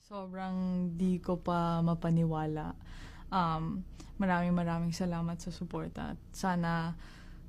Sobrang di ko pa mapaniwala. Maraming salamat sa suporta at sana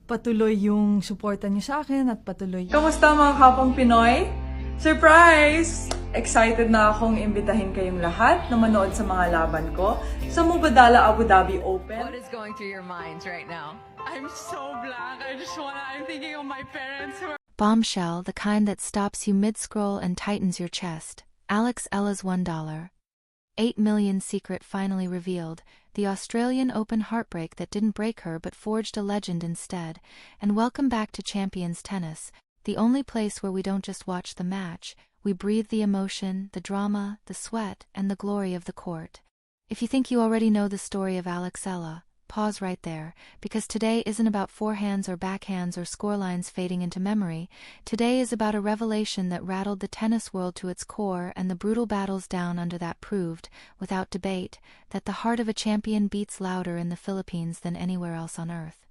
patuloy yung suporta niyo sa akin at patuloy. Kamusta mga kapang Pinoy? Surprise! Excited na akong imbitahin kayong lahat na manood sa mga laban ko sa Mubadala Abu Dhabi Open. What is going through your minds right now? I'm so blank. I'm thinking of my parents who are... Bombshell, the kind that stops you mid-scroll and tightens your chest. Alex Eala's $1. 8 million secret finally revealed. The Australian Open heartbreak that didn't break her but forged a legend instead. And welcome back to Champions Tennis, the only place where we don't just watch the match, we breathe the emotion, the drama, the sweat, and the glory of the court. If you think you already know the story of Alex Eala, pause right there, because today isn't about forehands or backhands or scorelines fading into memory. Today is about a revelation that rattled the tennis world to its core, and the brutal battles down under that proved, without debate, that the heart of a champion beats louder in the Philippines than anywhere else on earth.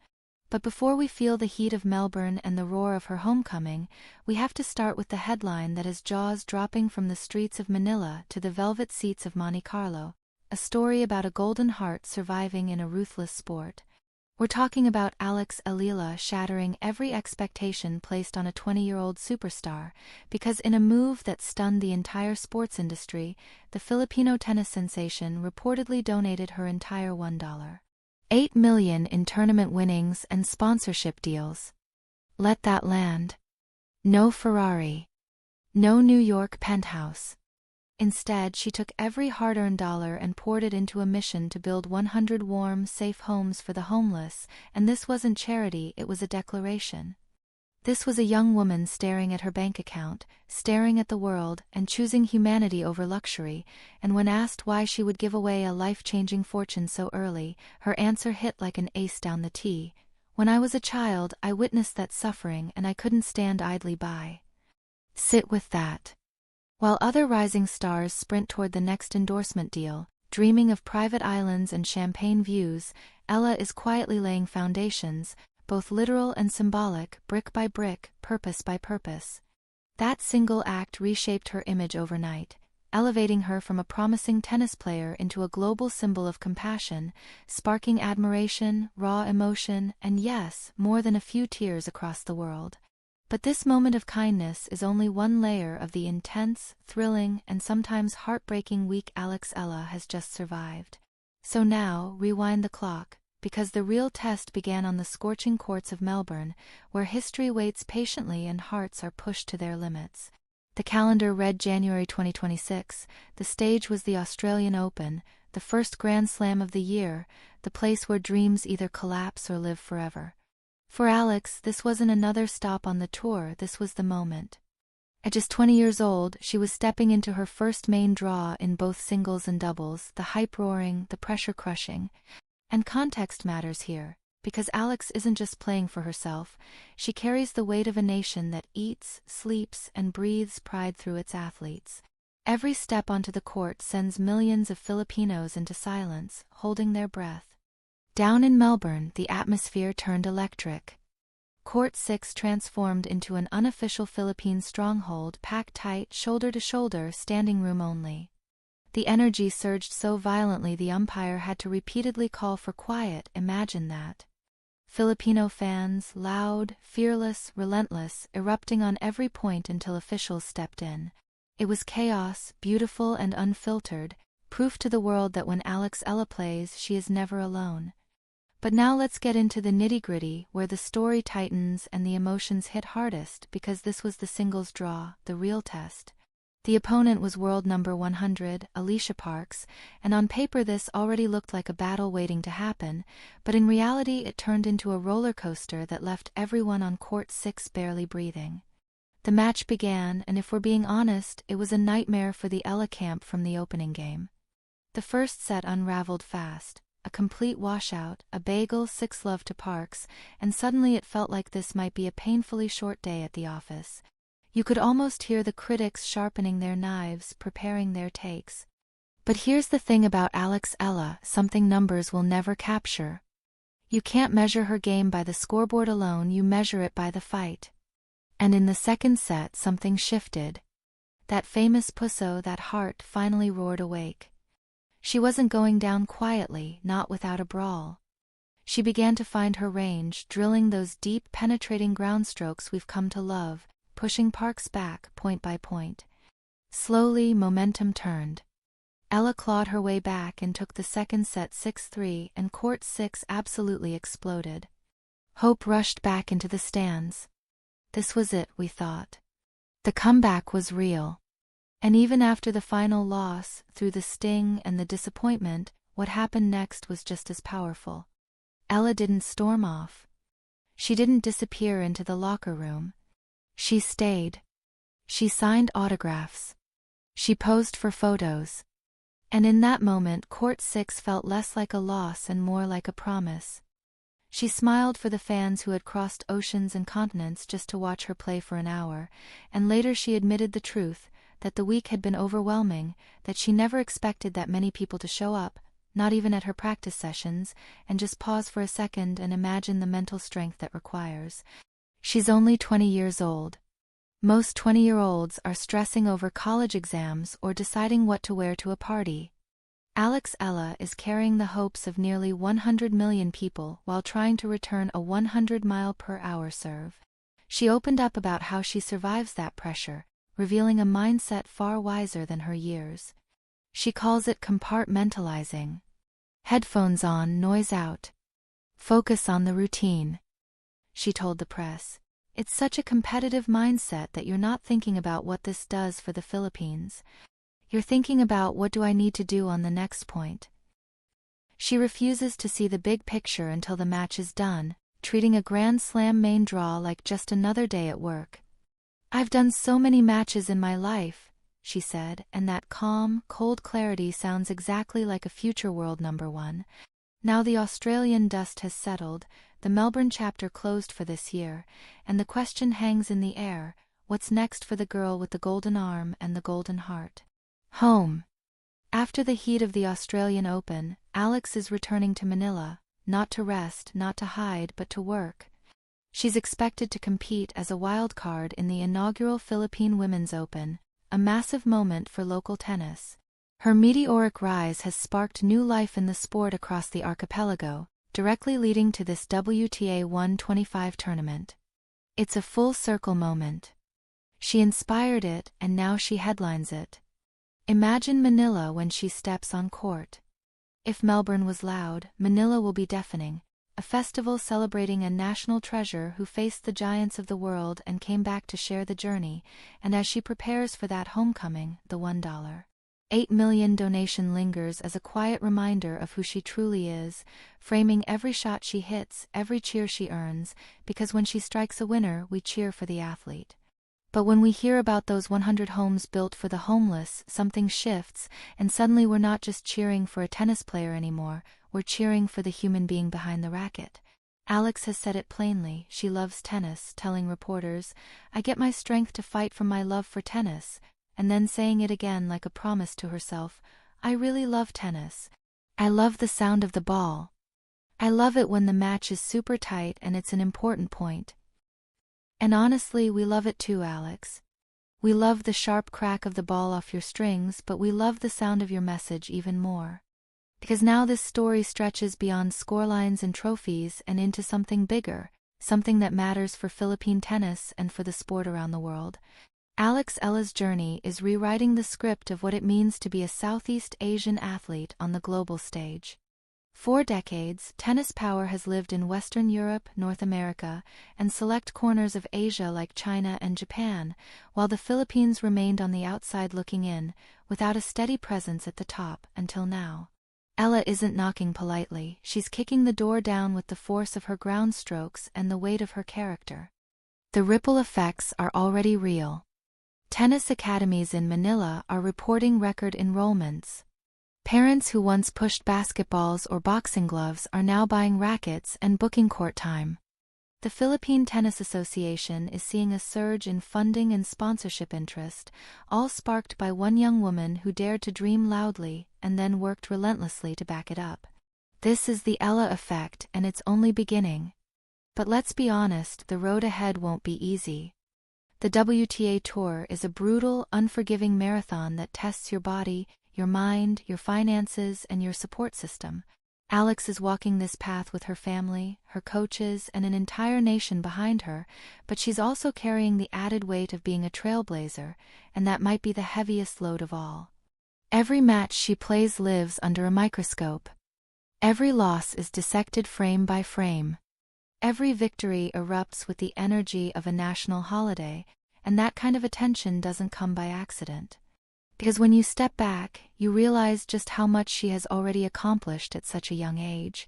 But before we feel the heat of Melbourne and the roar of her homecoming, we have to start with the headline that has jaws dropping from the streets of Manila to the velvet seats of Monte Carlo. A story about a golden heart surviving in a ruthless sport. We're talking about Alex Eala shattering every expectation placed on a 20-year-old superstar, because in a move that stunned the entire sports industry, the Filipino tennis sensation reportedly donated her entire $1. 8 million in tournament winnings and sponsorship deals. Let that land. No Ferrari. No New York penthouse. Instead, she took every hard-earned dollar and poured it into a mission to build 100 warm, safe homes for the homeless, and this wasn't charity, it was a declaration. This was a young woman staring at her bank account, staring at the world, and choosing humanity over luxury, and when asked why she would give away a life-changing fortune so early, her answer hit like an ace down the tee. When I was a child, I witnessed that suffering and I couldn't stand idly by. Sit with that. While other rising stars sprint toward the next endorsement deal, dreaming of private islands and champagne views, Eala is quietly laying foundations, both literal and symbolic, brick by brick, purpose by purpose. That single act reshaped her image overnight, elevating her from a promising tennis player into a global symbol of compassion, sparking admiration, raw emotion, and yes, more than a few tears across the world. But this moment of kindness is only one layer of the intense, thrilling, and sometimes heartbreaking week Alex Eala has just survived. So now, rewind the clock, because the real test began on the scorching courts of Melbourne, where history waits patiently and hearts are pushed to their limits. The calendar read January 2026, the stage was the Australian Open, the first Grand Slam of the year, the place where dreams either collapse or live forever. For Alex, this wasn't another stop on the tour, this was the moment. At just 20 years old, she was stepping into her first main draw in both singles and doubles, the hype roaring, the pressure crushing. And context matters here, because Alex isn't just playing for herself, she carries the weight of a nation that eats, sleeps, and breathes pride through its athletes. Every step onto the court sends millions of Filipinos into silence, holding their breath. Down in Melbourne, the atmosphere turned electric. Court 6 transformed into an unofficial Philippine stronghold, packed tight, shoulder to shoulder, standing room only. The energy surged so violently the umpire had to repeatedly call for quiet, imagine that. Filipino fans, loud, fearless, relentless, erupting on every point until officials stepped in. It was chaos, beautiful and unfiltered, proof to the world that when Alex Eala plays, she is never alone. But now let's get into the nitty-gritty, where the story tightens and the emotions hit hardest, because this was the singles draw, the real test. The opponent was world number 100, Alicia Parks, and on paper this already looked like a battle waiting to happen, but in reality it turned into a roller coaster that left everyone on court 6 barely breathing. The match began, and if we're being honest, it was a nightmare for the Eala camp from the opening game. The first set unraveled fast. A complete washout, a bagel 6-love to Parks, and suddenly it felt like this might be a painfully short day at the office. You could almost hear the critics sharpening their knives, preparing their takes. But here's the thing about Alex Eala, something numbers will never capture. You can't measure her game by the scoreboard alone, you measure it by the fight. And in the second set something shifted. That famous pusso, that heart, finally roared awake. She wasn't going down quietly, not without a brawl. She began to find her range, drilling those deep, penetrating ground strokes we've come to love, pushing Parks back, point by point. Slowly, momentum turned. Ella clawed her way back and took the second set 6-3, and court 6 absolutely exploded. Hope rushed back into the stands. This was it, we thought. The comeback was real. And even after the final loss, through the sting and the disappointment, what happened next was just as powerful. Ella didn't storm off. She didn't disappear into the locker room. She stayed. She signed autographs. She posed for photos. And in that moment, court 6 felt less like a loss and more like a promise. She smiled for the fans who had crossed oceans and continents just to watch her play for an hour, and later she admitted the truth, that the week had been overwhelming, that she never expected that many people to show up, not even at her practice sessions, and just pause for a second and imagine the mental strength that requires. She's only 20 years old. Most 20-year-olds are stressing over college exams or deciding what to wear to a party. Alex Eala is carrying the hopes of nearly 100 million people while trying to return a 100-mile-per-hour serve. She opened up about how she survives that pressure, revealing a mindset far wiser than her years. She calls it compartmentalizing. Headphones on, noise out. Focus on the routine. She told the press, "It's such a competitive mindset that you're not thinking about what this does for the Philippines. You're thinking about, what do I need to do on the next point?" She refuses to see the big picture until the match is done, treating a Grand Slam main draw like just another day at work. "I've done so many matches in my life," she said, and that calm, cold clarity sounds exactly like a future world #1. Now the Australian dust has settled, the Melbourne chapter closed for this year, and the question hangs in the air, what's next for the girl with the golden arm and the golden heart? Home. After the heat of the Australian Open, Alex is returning to Manila, not to rest, not to hide, but to work. She's expected to compete as a wild card in the inaugural Philippine Women's Open, a massive moment for local tennis. Her meteoric rise has sparked new life in the sport across the archipelago, directly leading to this WTA 125 tournament. It's a full-circle moment. She inspired it, and now she headlines it. Imagine Manila when she steps on court. If Melbourne was loud, Manila will be deafening, a festival celebrating a national treasure who faced the giants of the world and came back to share the journey, and as she prepares for that homecoming, the $1.8 million donation lingers as a quiet reminder of who she truly is, framing every shot she hits, every cheer she earns, because when she strikes a winner, we cheer for the athlete. But when we hear about those 100 homes built for the homeless, something shifts, and suddenly we're not just cheering for a tennis player anymore, we're cheering for the human being behind the racket. Alex has said it plainly, she loves tennis, telling reporters, "I get my strength to fight from my love for tennis," and then saying it again like a promise to herself, "I really love tennis. I love the sound of the ball. I love it when the match is super tight and it's an important point. And honestly, we love it too, Alex. We love the sharp crack of the ball off your strings, but we love the sound of your message even more. Because now this story stretches beyond scorelines and trophies and into something bigger, something that matters for Philippine tennis and for the sport around the world. Alex Eala's journey is rewriting the script of what it means to be a Southeast Asian athlete on the global stage. For decades, tennis power has lived in Western Europe, North America, and select corners of Asia like China and Japan, while the Philippines remained on the outside looking in, without a steady presence at the top until now. Eala isn't knocking politely, she's kicking the door down with the force of her ground strokes and the weight of her character. The ripple effects are already real. Tennis academies in Manila are reporting record enrollments. Parents who once pushed basketballs or boxing gloves are now buying rackets and booking court time. The Philippine Tennis Association is seeing a surge in funding and sponsorship interest, all sparked by one young woman who dared to dream loudly and then worked relentlessly to back it up. This is the Eala effect, and it's only beginning. But let's be honest, the road ahead won't be easy. The WTA Tour is a brutal, unforgiving marathon that tests your body, your mind, your finances, and your support system. Alex is walking this path with her family, her coaches, and an entire nation behind her, but she's also carrying the added weight of being a trailblazer, and that might be the heaviest load of all. Every match she plays lives under a microscope. Every loss is dissected frame by frame. Every victory erupts with the energy of a national holiday, and that kind of attention doesn't come by accident. Because when you step back, you realize just how much she has already accomplished at such a young age.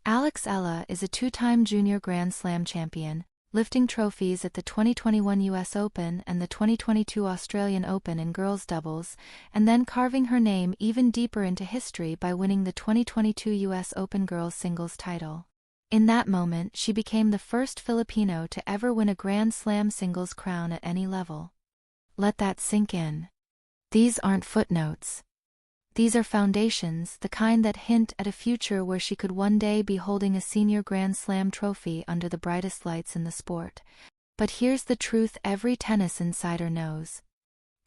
Alex Eala is a two-time junior Grand Slam champion, lifting trophies at the 2021 US Open and the 2022 Australian Open in girls' doubles, and then carving her name even deeper into history by winning the 2022 US Open girls' singles title. In that moment, she became the first Filipino to ever win a Grand Slam singles crown at any level. Let that sink in. These aren't footnotes. These are foundations, the kind that hint at a future where she could one day be holding a senior Grand Slam trophy under the brightest lights in the sport. But here's the truth every tennis insider knows.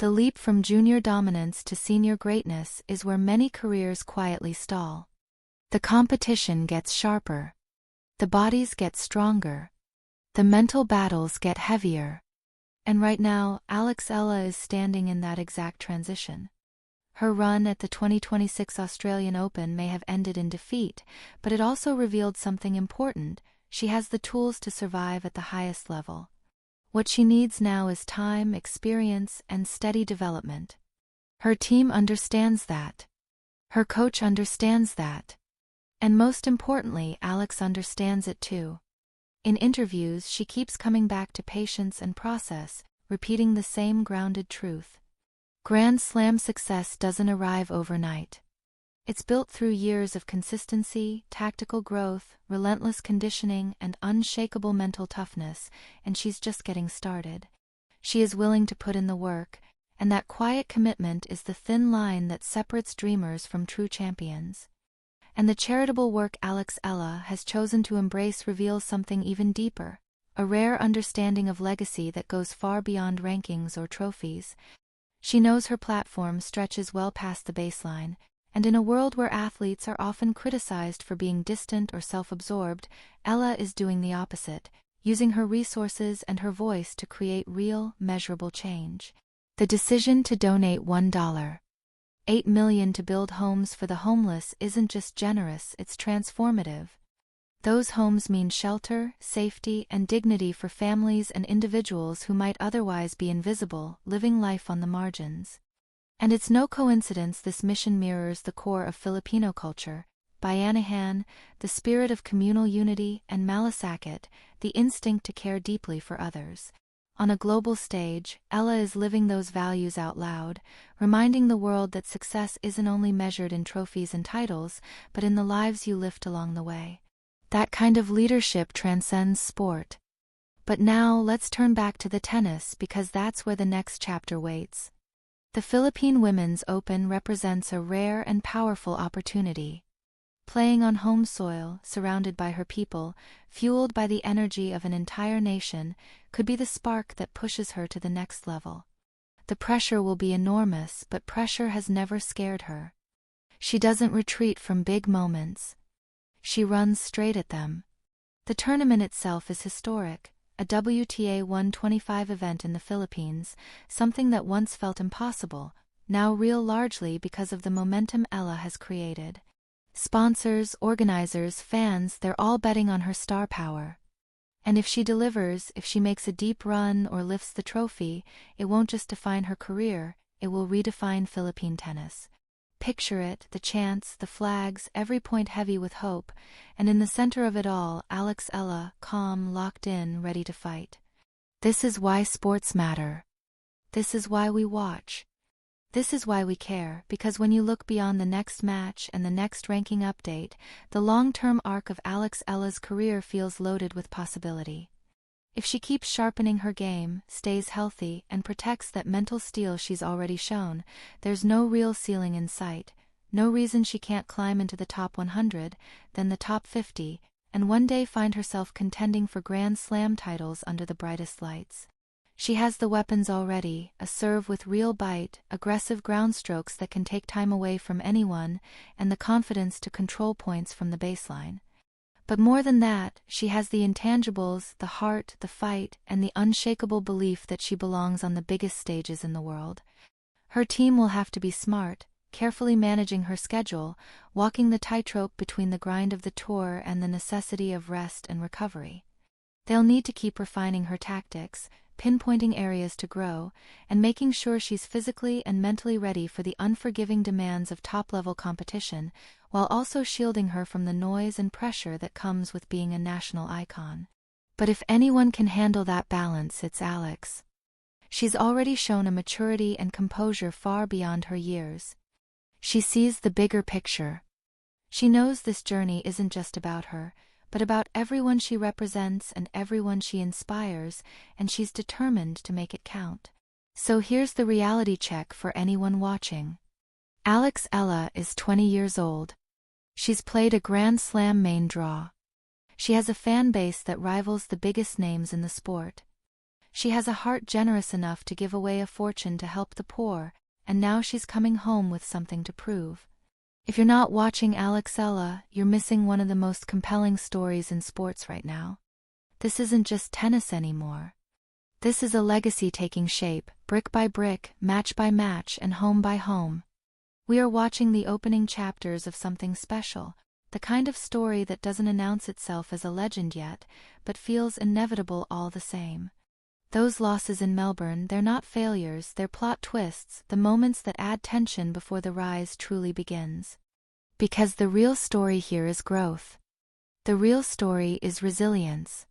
The leap from junior dominance to senior greatness is where many careers quietly stall. The competition gets sharper. The bodies get stronger. The mental battles get heavier. And right now, Alex Eala is standing in that exact transition. Her run at the 2026 Australian Open may have ended in defeat, but it also revealed something important: she has the tools to survive at the highest level. What she needs now is time, experience, and steady development. Her team understands that. Her coach understands that. And most importantly, Alex understands it too. In interviews, she keeps coming back to patience and process, repeating the same grounded truth. Grand Slam success doesn't arrive overnight. It's built through years of consistency, tactical growth, relentless conditioning, and unshakable mental toughness, and she's just getting started. She is willing to put in the work, and that quiet commitment is the thin line that separates dreamers from true champions. And the charitable work Alex Eala has chosen to embrace reveals something even deeper, a rare understanding of legacy that goes far beyond rankings or trophies. She knows her platform stretches well past the baseline, and in a world where athletes are often criticized for being distant or self-absorbed, Eala is doing the opposite, using her resources and her voice to create real, measurable change. The decision to donate $1.8 million to build homes for the homeless isn't just generous, it's transformative. Those homes mean shelter, safety, and dignity for families and individuals who might otherwise be invisible, living life on the margins. And it's no coincidence this mission mirrors the core of Filipino culture: bayanihan, the spirit of communal unity, and malasakit, the instinct to care deeply for others. On a global stage, Eala is living those values out loud, reminding the world that success isn't only measured in trophies and titles, but in the lives you lift along the way. That kind of leadership transcends sport. But now let's turn back to the tennis, because that's where the next chapter waits. The Philippine Women's Open represents a rare and powerful opportunity. Playing on home soil, surrounded by her people, fueled by the energy of an entire nation, could be the spark that pushes her to the next level. The pressure will be enormous, but pressure has never scared her. She doesn't retreat from big moments. She runs straight at them. The tournament itself is historic, a WTA 125 event in the Philippines, something that once felt impossible, now real largely because of the momentum Eala has created. Sponsors, organizers, fans, they're all betting on her star power. And if she delivers, if she makes a deep run or lifts the trophy, it won't just define her career, it will redefine Philippine tennis. Picture it, the chants, the flags, every point heavy with hope, and in the center of it all, Alex Eala, calm, locked in, ready to fight. This is why sports matter. This is why we watch. This is why we care, because when you look beyond the next match and the next ranking update, the long-term arc of Alex Eala's career feels loaded with possibility. If she keeps sharpening her game, stays healthy, and protects that mental steel she's already shown, there's no real ceiling in sight, no reason she can't climb into the top 100, then the top 50, and one day find herself contending for Grand Slam titles under the brightest lights. She has the weapons already, a serve with real bite, aggressive ground strokes that can take time away from anyone, and the confidence to control points from the baseline. But more than that, she has the intangibles, the heart, the fight, and the unshakable belief that she belongs on the biggest stages in the world. Her team will have to be smart, carefully managing her schedule, walking the tightrope between the grind of the tour and the necessity of rest and recovery. They'll need to keep refining her tactics, pinpointing areas to grow, and making sure she's physically and mentally ready for the unforgiving demands of top-level competition, while also shielding her from the noise and pressure that comes with being a national icon. But if anyone can handle that balance, it's Alex. She's already shown a maturity and composure far beyond her years. She sees the bigger picture. She knows this journey isn't just about her, but about everyone she represents and everyone she inspires, and she's determined to make it count. So here's the reality check for anyone watching. Alex Eala is 20 years old. She's played a Grand Slam main draw. She has a fan base that rivals the biggest names in the sport. She has a heart generous enough to give away a fortune to help the poor, and now she's coming home with something to prove. If you're not watching Alex Eala, you're missing one of the most compelling stories in sports right now. This isn't just tennis anymore. This is a legacy taking shape, brick by brick, match by match, and home by home. We are watching the opening chapters of something special, the kind of story that doesn't announce itself as a legend yet, but feels inevitable all the same. Those losses in Melbourne, they're not failures, they're plot twists, the moments that add tension before the rise truly begins. Because the real story here is growth. The real story is resilience.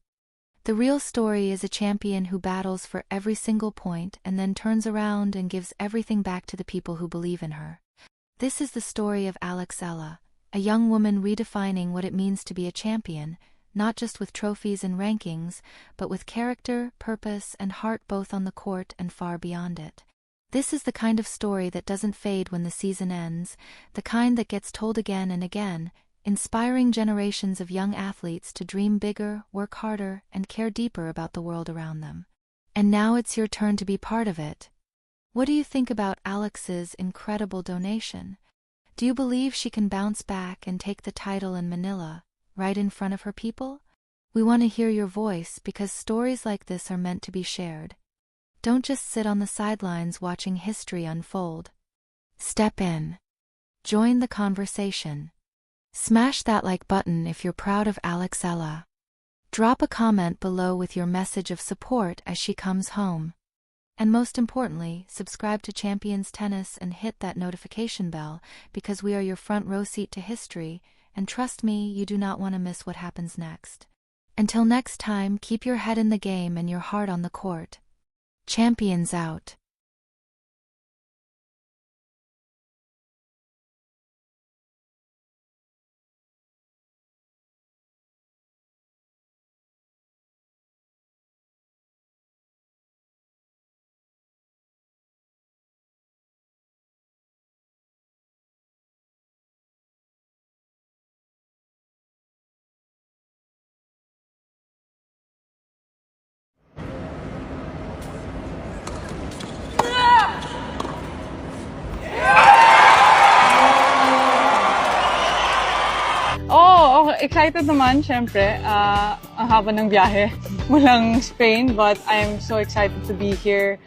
The real story is a champion who battles for every single point and then turns around and gives everything back to the people who believe in her. This is the story of Alex Eala, a young woman redefining what it means to be a champion, not just with trophies and rankings, but with character, purpose, and heart both on the court and far beyond it. This is the kind of story that doesn't fade when the season ends, the kind that gets told again and again, inspiring generations of young athletes to dream bigger, work harder, and care deeper about the world around them. And now it's your turn to be part of it. What do you think about Alex's incredible donation? Do you believe she can bounce back and take the title in Manila, right in front of her people? We want to hear your voice because stories like this are meant to be shared. Don't just sit on the sidelines watching history unfold. Step in. Join the conversation. Smash that like button if you're proud of Alex Eala. Drop a comment below with your message of support as she comes home. And most importantly, subscribe to Champions Tennis and hit that notification bell because we are your front row seat to history, and trust me, you do not want to miss what happens next. Until next time, keep your head in the game and your heart on the court. Champions out. Oh, okay. Excited naman, syempre. Ang haba ng biyahe mulang Spain, but I'm so excited to be here.